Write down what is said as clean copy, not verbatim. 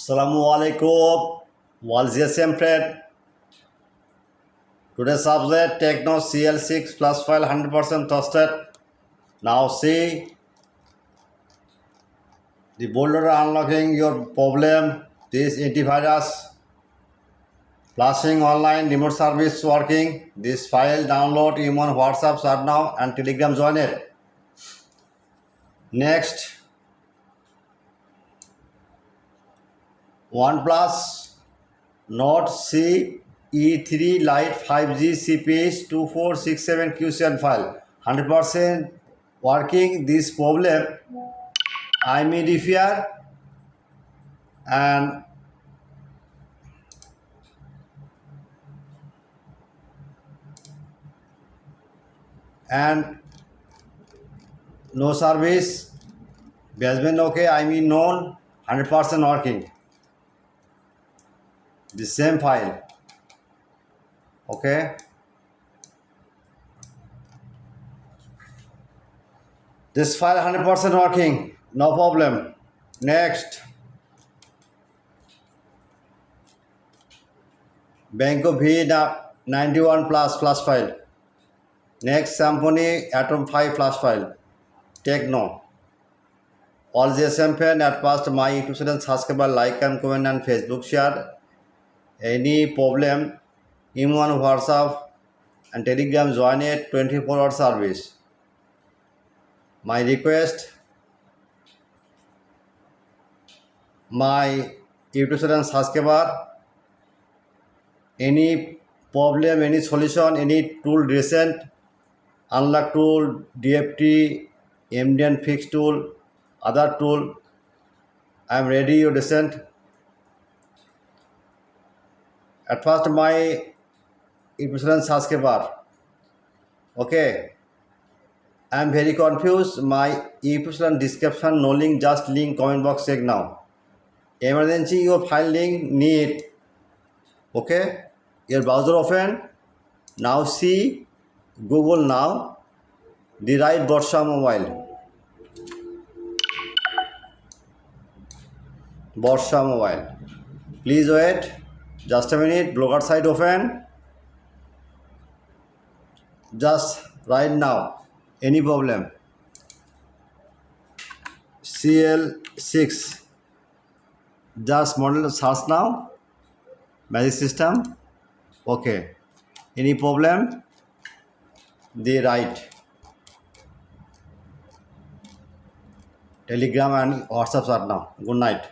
Assalamualaikum. What's your friend? Today's subject Techno CL6 plus file 100% trusted. Now see the boulder unlocking your problem. This antivirus flashing online remote service working. This file download in on WhatsApp start now and Telegram join it. Next, OnePlus Note CE3 Lite 5G CPH2465 QCN file 100% working. This problem I may repair and no service basement okay I mean known 100% working. The same file okay. This file 100% working, no problem. Next, Banco V91 plus flash file. Next, Symphony Atom 5 flash file. Techno. All GSM fan at past my YouTube channel subscriber, like and comment and Facebook share. Any problem, email on WhatsApp and Telegram join it 24-hour service. My request, my YouTube channel subscriber, any problem, any solution, any tool recent, unlock tool, DFT, MDN fix tool, other tool, I am ready you recent. At first my YouTube channel subscriber, okay. I am very confused. My YouTube channel description no link, just link comment box check now. Emergency your file link need. Okay, your browser open. Now see Google now. The right Borsha mobile. Borsha mobile. Please wait. Just a minute. Blogger site open. Just right now. Any problem? CL6. Just model search now. Magic system. Okay. Any problem? The right. Telegram and WhatsApp start now. Good night.